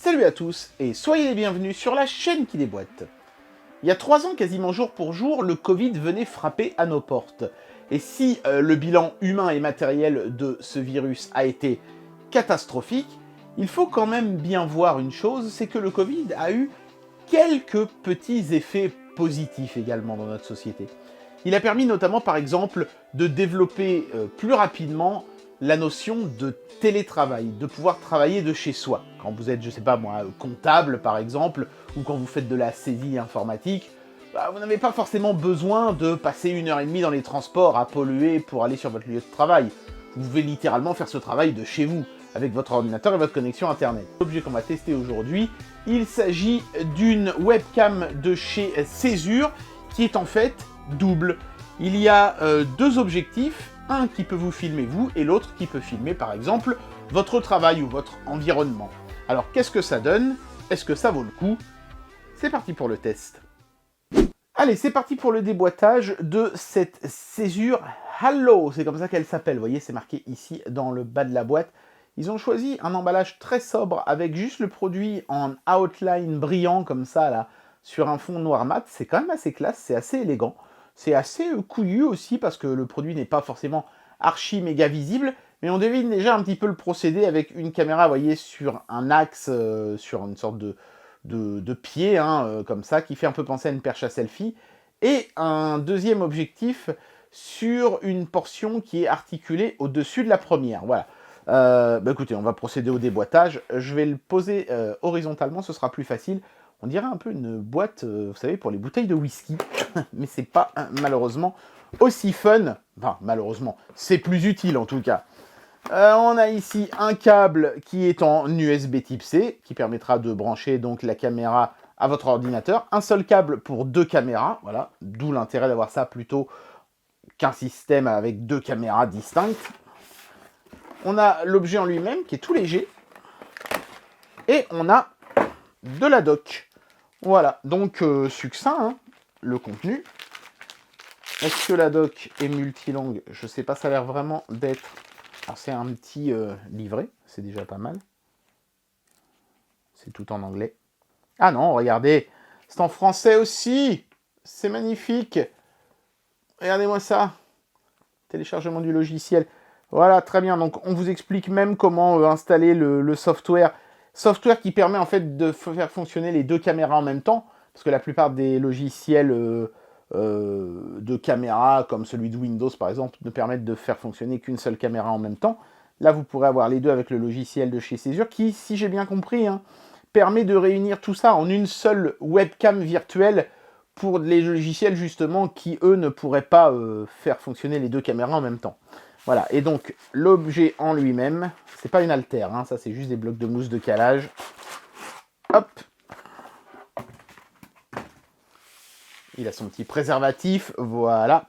Salut à tous et soyez les bienvenus sur la chaîne qui déboîte. Il y a 3 ans, quasiment jour pour jour, le Covid venait frapper à nos portes. Et si le bilan humain et matériel de ce virus a été catastrophique, il faut quand même bien voir une chose, c'est que le Covid a eu quelques petits effets positifs également dans notre société. Il a permis notamment, par exemple, de développer plus rapidement la notion de télétravail, de pouvoir travailler de chez soi. Quand vous êtes, je sais pas moi, comptable par exemple, ou quand vous faites de la saisie informatique, vous n'avez pas forcément besoin de passer 1h30 dans les transports à polluer pour aller sur votre lieu de travail. Vous pouvez littéralement faire ce travail de chez vous, avec votre ordinateur et votre connexion internet. L'objet qu'on va tester aujourd'hui, il s'agit d'une webcam de chez Césure, qui est en fait double. Il y a deux objectifs, un qui peut vous filmer vous, et l'autre qui peut filmer par exemple votre travail ou votre environnement. Alors qu'est-ce que ça donne? Est-ce que ça vaut le coup? C'est parti pour le test. Allez, c'est parti pour le déboîtage de cette Césure Halo, c'est comme ça qu'elle s'appelle, vous voyez, c'est marqué ici dans le bas de la boîte. Ils ont choisi un emballage très sobre avec juste le produit en outline brillant comme ça là, sur un fond noir mat. C'est quand même assez classe, c'est assez élégant. C'est assez couillu aussi parce que le produit n'est pas forcément archi méga visible, mais on devine déjà un petit peu le procédé avec une caméra, vous voyez, sur un axe, sur une sorte de pied, comme ça, qui fait un peu penser à une perche à selfie, et un deuxième objectif sur une portion qui est articulée au-dessus de la première, voilà. Écoutez, on va procéder au déboîtage. Je vais le poser horizontalement, ce sera plus facile. On dirait un peu une boîte, vous savez, pour les bouteilles de whisky. Mais c'est pas, malheureusement, aussi fun. Enfin, malheureusement, c'est plus utile en tout cas. On a ici un câble qui est en USB type C, qui permettra de brancher donc la caméra à votre ordinateur. Un seul câble pour deux caméras, voilà. D'où l'intérêt d'avoir ça plutôt qu'un système avec deux caméras distinctes. On a l'objet en lui-même qui est tout léger. Et on a de la dock. Voilà, donc succinct, le contenu. Est-ce que la dock est multilangue? Je sais pas, ça a l'air vraiment d'être... Alors c'est un petit livret, c'est déjà pas mal. C'est tout en anglais. Ah non, regardez, c'est en français aussi. C'est magnifique. Regardez-moi ça. Téléchargement du logiciel. Voilà, très bien. Donc on vous explique même comment installer le software. Software qui permet en fait de faire fonctionner les deux caméras en même temps, parce que la plupart des logiciels de caméra, comme celui de Windows par exemple, ne permettent de faire fonctionner qu'une seule caméra en même temps. Là, vous pourrez avoir les deux avec le logiciel de chez Césure, qui, si j'ai bien compris, permet de réunir tout ça en une seule webcam virtuelle pour les logiciels justement qui, eux, ne pourraient pas faire fonctionner les deux caméras en même temps. Voilà, et donc l'objet en lui-même, c'est pas une haltère, ça c'est juste des blocs de mousse de calage. Hop. Il a son petit préservatif, voilà.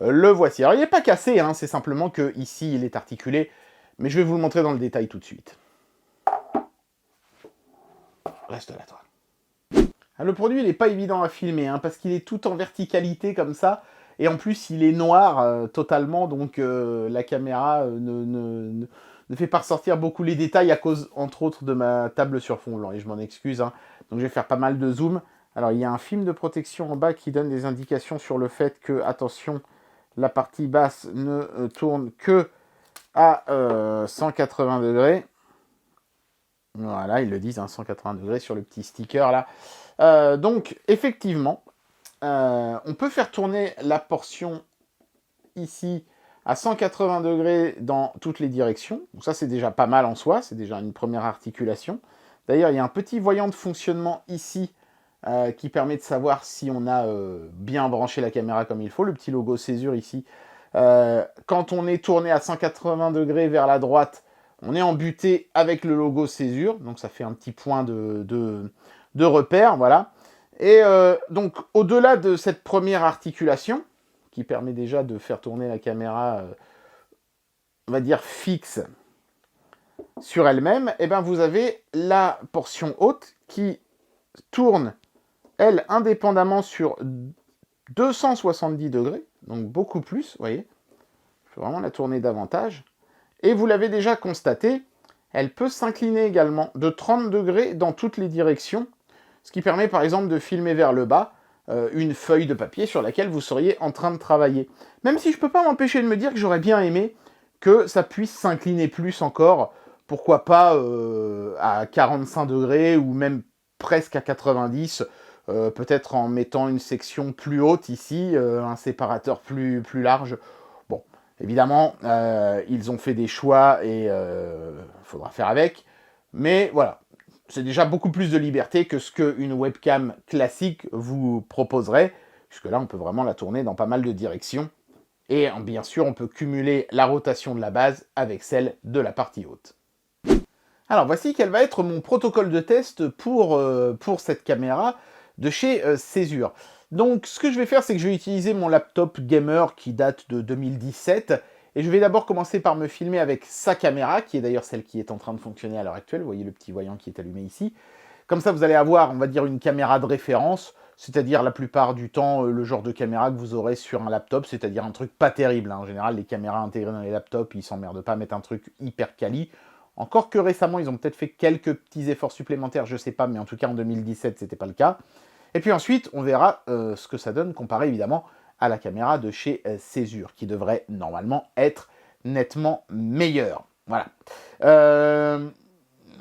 Le voici. Alors il n'est pas cassé, c'est simplement que ici il est articulé, mais je vais vous le montrer dans le détail tout de suite. Reste là, toi. Le produit, il n'est pas évident à filmer, parce qu'il est tout en verticalité comme ça, et en plus, il est noir totalement, donc la caméra ne fait pas ressortir beaucoup les détails à cause, entre autres, de ma table sur fond blanc, et je m'en excuse, donc je vais faire pas mal de zoom. Alors, il y a un film de protection en bas qui donne des indications sur le fait que, attention, la partie basse ne tourne que à 180 degrés. Voilà, ils le disent, 180 degrés sur le petit sticker là. Donc, effectivement, on peut faire tourner la portion ici à 180 degrés dans toutes les directions. Donc ça, c'est déjà pas mal en soi, c'est déjà une première articulation. D'ailleurs, il y a un petit voyant de fonctionnement ici qui permet de savoir si on a bien branché la caméra comme il faut. Le petit logo Césure ici. Quand on est tourné à 180 degrés vers la droite, on est embuté avec le logo Césure, donc ça fait un petit point de repère, voilà. Et donc, au-delà de cette première articulation, qui permet déjà de faire tourner la caméra, on va dire, fixe sur elle-même, et ben vous avez la portion haute qui tourne, elle, indépendamment sur 270 degrés, donc beaucoup plus, vous voyez. Je vais vraiment la tourner davantage. Et vous l'avez déjà constaté, Elle peut s'incliner également de 30 degrés dans toutes les directions, ce qui permet par exemple de filmer vers le bas une feuille de papier sur laquelle vous seriez en train de travailler. Même si je ne peux pas m'empêcher de me dire que j'aurais bien aimé que ça puisse s'incliner plus encore, pourquoi pas à 45 degrés ou même presque à 90, peut-être en mettant une section plus haute ici, un séparateur plus large. Bon, évidemment, ils ont fait des choix et il faudra faire avec, mais voilà, c'est déjà beaucoup plus de liberté que ce qu'une webcam classique vous proposerait, puisque là, on peut vraiment la tourner dans pas mal de directions. Et bien sûr, on peut cumuler la rotation de la base avec celle de la partie haute. Alors, voici quel va être mon protocole de test pour cette caméra de chez Césure. Donc, ce que je vais faire, c'est que je vais utiliser mon laptop gamer qui date de 2017, et je vais d'abord commencer par me filmer avec sa caméra, qui est d'ailleurs celle qui est en train de fonctionner à l'heure actuelle. Vous voyez le petit voyant qui est allumé ici. Comme ça, vous allez avoir, on va dire, une caméra de référence, c'est-à-dire la plupart du temps le genre de caméra que vous aurez sur un laptop, c'est-à-dire un truc pas terrible. En général, les caméras intégrées dans les laptops, ils s'emmerdent pas à mettre un truc hyper quali. Encore que récemment, ils ont peut-être fait quelques petits efforts supplémentaires, je sais pas, mais en tout cas en 2017, c'était pas le cas. Et puis ensuite, on verra ce que ça donne comparé évidemment à la caméra de chez Césure, qui devrait normalement être nettement meilleure. Voilà.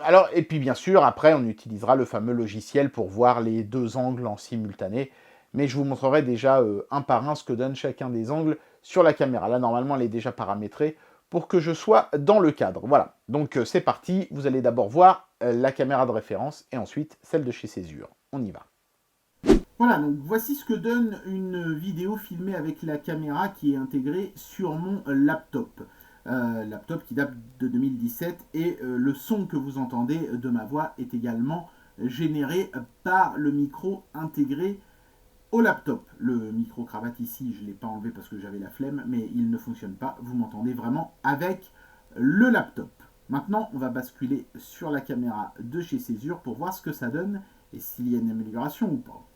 Alors, et puis bien sûr, après, on utilisera le fameux logiciel pour voir les deux angles en simultané. Mais je vous montrerai déjà un par un ce que donne chacun des angles sur la caméra. Là, normalement, elle est déjà paramétrée pour que je sois dans le cadre. Voilà, donc c'est parti. Vous allez d'abord voir la caméra de référence et ensuite celle de chez Césure. On y va. Voilà, donc voici ce que donne une vidéo filmée avec la caméra qui est intégrée sur mon laptop. Laptop qui date de 2017 et le son que vous entendez de ma voix est également généré par le micro intégré au laptop. Le micro-cravate ici, je ne l'ai pas enlevé parce que j'avais la flemme, mais il ne fonctionne pas. Vous m'entendez vraiment avec le laptop. Maintenant, on va basculer sur la caméra de chez Césure pour voir ce que ça donne et s'il y a une amélioration ou pas.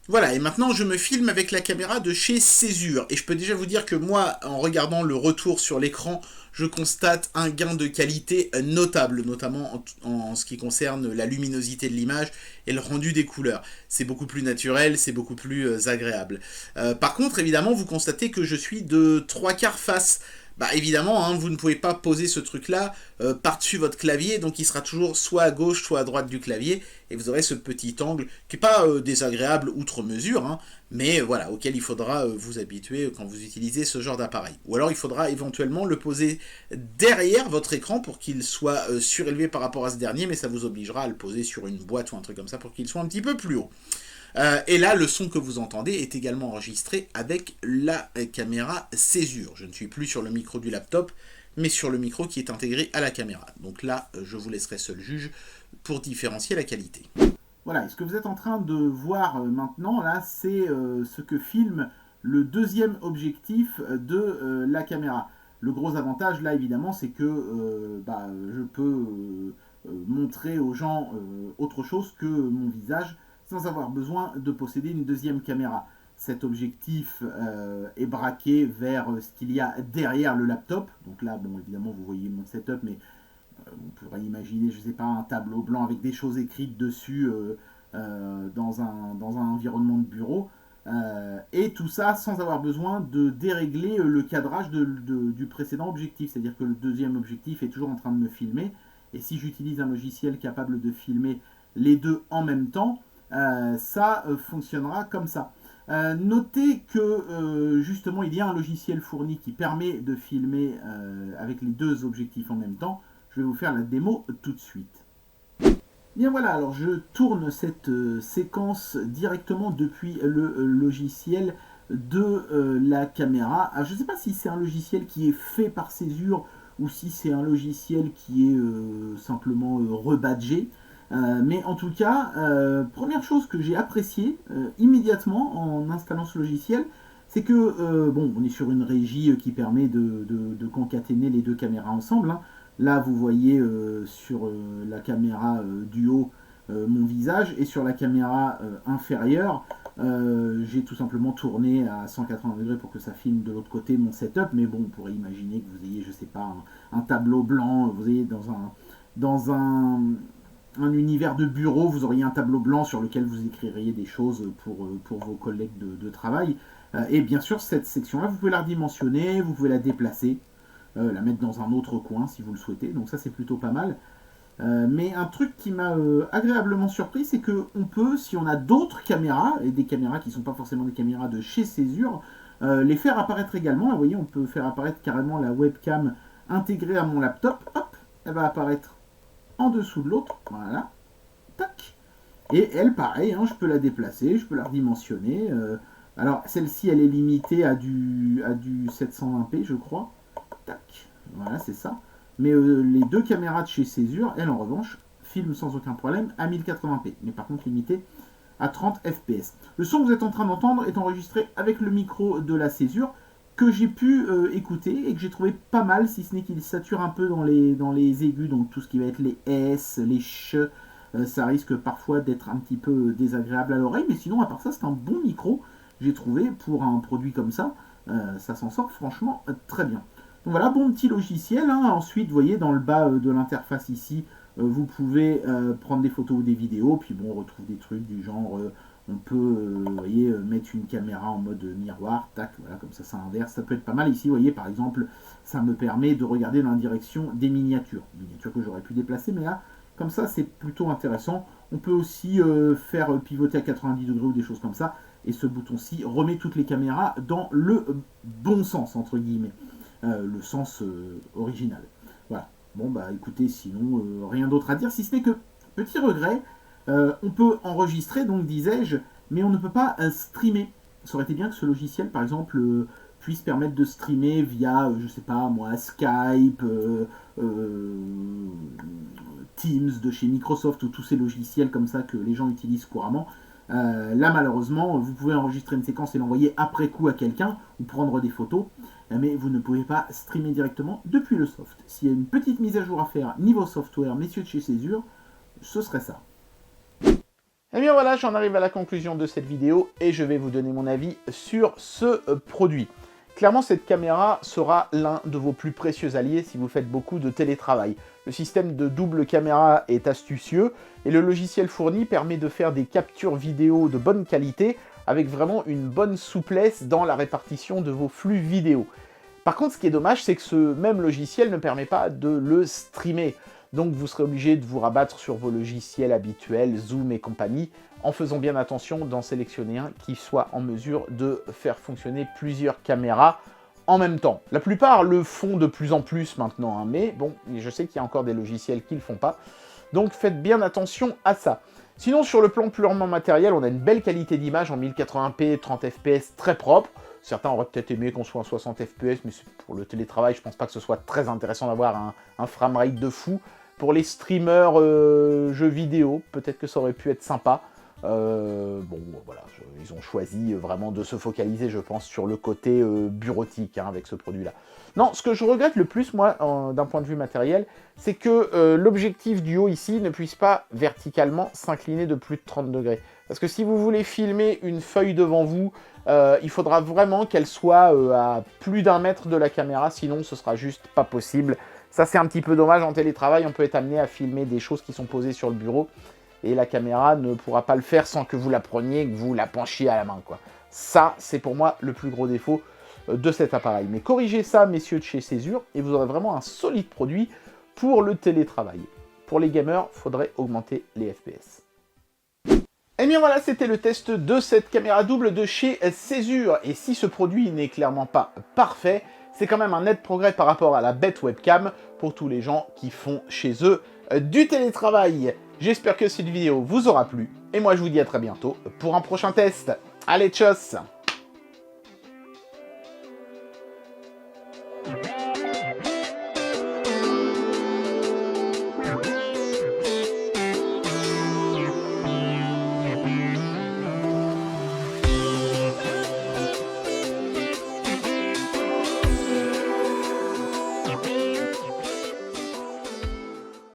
Voilà, et maintenant je me filme avec la caméra de chez Césure. Et je peux déjà vous dire que moi, en regardant le retour sur l'écran, je constate un gain de qualité notable, notamment en ce qui concerne la luminosité de l'image et le rendu des couleurs. C'est beaucoup plus naturel, c'est beaucoup plus agréable. Par contre, évidemment, vous constatez que je suis de 3/4 face. Bah évidemment, hein, vous ne pouvez pas poser ce truc-là par-dessus votre clavier, donc il sera toujours soit à gauche, soit à droite du clavier, et vous aurez ce petit angle qui n'est pas désagréable outre mesure, hein, mais voilà, auquel il faudra vous habituer quand vous utilisez ce genre d'appareil. Ou alors il faudra éventuellement le poser derrière votre écran pour qu'il soit surélevé par rapport à ce dernier, mais ça vous obligera à le poser sur une boîte ou un truc comme ça pour qu'il soit un petit peu plus haut. Et là, le son que vous entendez est également enregistré avec la caméra Césure. Je ne suis plus sur le micro du laptop, mais sur le micro qui est intégré à la caméra. Donc là, je vous laisserai seul juge pour différencier la qualité. Voilà, et ce que vous êtes en train de voir maintenant, là, c'est ce que filme le deuxième objectif de la caméra. Le gros avantage, là, évidemment, c'est que je peux montrer aux gens autre chose que mon visage sans avoir besoin de posséder une deuxième caméra. Cet objectif est braqué vers ce qu'il y a derrière le laptop. Donc là, bon, évidemment, vous voyez mon setup, mais on pourrait imaginer, je ne sais pas, un tableau blanc avec des choses écrites dessus dans un environnement de bureau. Et tout ça sans avoir besoin de dérégler le cadrage du précédent objectif. C'est-à-dire que le deuxième objectif est toujours en train de me filmer. Et si j'utilise un logiciel capable de filmer les deux en même temps, ça fonctionnera comme ça. Notez que justement il y a un logiciel fourni qui permet de filmer avec les deux objectifs en même temps. Je vais vous faire la démo tout de suite. Bien voilà, alors je tourne cette séquence directement depuis le logiciel de la caméra. Alors, je ne sais pas si c'est un logiciel qui est fait par Césure ou si c'est un logiciel qui est simplement rebadgé. Mais en tout cas, première chose que j'ai appréciée immédiatement en installant ce logiciel, c'est que, bon, on est sur une régie qui permet de concaténer les deux caméras ensemble, hein. Là, vous voyez sur la caméra du haut mon visage et sur la caméra inférieure, j'ai tout simplement tourné à 180 degrés pour que ça filme de l'autre côté mon setup. Mais bon, on pourrait imaginer que vous ayez, je sais pas, un tableau blanc, vous ayez dans dans un univers de bureau, vous auriez un tableau blanc sur lequel vous écririez des choses pour vos collègues de travail. Et bien sûr, cette section-là, vous pouvez la redimensionner, vous pouvez la déplacer, la mettre dans un autre coin si vous le souhaitez. Donc ça, c'est plutôt pas mal. Mais un truc qui m'a agréablement surpris, c'est qu'on peut, si on a d'autres caméras, et des caméras qui ne sont pas forcément des caméras de chez Césure, les faire apparaître également. Là, vous voyez, on peut faire apparaître carrément la webcam intégrée à mon laptop. Hop, elle va apparaître en dessous de l'autre. Voilà. Tac. Et elle, pareil, hein, je peux la déplacer, je peux la redimensionner. Alors, celle-ci, elle est limitée à du 720p, je crois. Tac. Voilà, c'est ça. Mais les deux caméras de chez Césure, elles, en revanche, filment sans aucun problème à 1080p. Mais par contre, limitées à 30 fps. Le son que vous êtes en train d'entendre est enregistré avec le micro de la Césure que j'ai pu écouter et que j'ai trouvé pas mal, si ce n'est qu'il sature un peu dans les aigus, donc tout ce qui va être les S, les ch, ça risque parfois d'être un petit peu désagréable à l'oreille, mais sinon à part ça c'est un bon micro, j'ai trouvé pour un produit comme ça, ça s'en sort franchement très bien. Donc voilà, bon petit logiciel, hein. Ensuite vous voyez dans le bas de l'interface ici, vous pouvez prendre des photos ou des vidéos, puis bon on retrouve des trucs du genre... on peut, vous voyez, mettre une caméra en mode miroir, tac, voilà, comme ça inverse. Ça peut être pas mal ici, vous voyez, par exemple, ça me permet de regarder dans la direction des miniatures. Miniatures que j'aurais pu déplacer, mais là, comme ça, c'est plutôt intéressant. On peut aussi faire pivoter à 90 degrés ou des choses comme ça. Et ce bouton-ci remet toutes les caméras dans le bon sens, entre guillemets. Le sens original. Voilà. Bon, bah écoutez, sinon, rien d'autre à dire, si ce n'est que, petit regret, on peut enregistrer, donc disais-je, mais on ne peut pas streamer. Ça aurait été bien que ce logiciel, par exemple, puisse permettre de streamer via, je sais pas moi, Skype, Teams de chez Microsoft ou tous ces logiciels comme ça que les gens utilisent couramment. Là, malheureusement, vous pouvez enregistrer une séquence et l'envoyer après coup à quelqu'un ou prendre des photos, mais vous ne pouvez pas streamer directement depuis le soft. S'il y a une petite mise à jour à faire niveau software, messieurs de chez Césure, ce serait ça. Et bien voilà, j'en arrive à la conclusion de cette vidéo et je vais vous donner mon avis sur ce produit. Clairement, cette caméra sera l'un de vos plus précieux alliés si vous faites beaucoup de télétravail. Le système de double caméra est astucieux et le logiciel fourni permet de faire des captures vidéo de bonne qualité avec vraiment une bonne souplesse dans la répartition de vos flux vidéo. Par contre, ce qui est dommage, c'est que ce même logiciel ne permet pas de le streamer. Donc vous serez obligé de vous rabattre sur vos logiciels habituels, Zoom et compagnie, en faisant bien attention d'en sélectionner un qui soit en mesure de faire fonctionner plusieurs caméras en même temps. La plupart le font de plus en plus maintenant, hein, mais bon, je sais qu'il y a encore des logiciels qui ne le font pas, donc faites bien attention à ça. Sinon, sur le plan purement matériel, on a une belle qualité d'image en 1080p, 30 fps, très propre. Certains auraient peut-être aimé qu'on soit en 60 fps, mais pour le télétravail, je pense pas que ce soit très intéressant d'avoir un framerate de fou. Pour les streamers jeux vidéo, peut-être que ça aurait pu être sympa. Bon, voilà, ils ont choisi vraiment de se focaliser, je pense, sur le côté bureautique hein, avec ce produit-là. Non, ce que je regrette le plus, moi, d'un point de vue matériel, c'est que l'objectif du haut ici ne puisse pas verticalement s'incliner de plus de 30 degrés. Parce que si vous voulez filmer une feuille devant vous, il faudra vraiment qu'elle soit à plus d'1 mètre de la caméra, sinon ce sera juste pas possible. Ça, c'est un petit peu dommage. En télétravail, on peut être amené à filmer des choses qui sont posées sur le bureau et la caméra ne pourra pas le faire sans que vous la preniez et que vous la penchiez à la main, quoi. Ça, c'est pour moi le plus gros défaut de cet appareil. Mais corrigez ça, messieurs de chez Césure, et vous aurez vraiment un solide produit pour le télétravail. Pour les gamers, il faudrait augmenter les FPS. Et bien voilà, c'était le test de cette caméra double de chez Césure. Et si ce produit n'est clairement pas parfait, c'est quand même un net progrès par rapport à la bête webcam pour tous les gens qui font chez eux du télétravail. J'espère que cette vidéo vous aura plu, et moi je vous dis à très bientôt pour un prochain test. Allez, tchuss!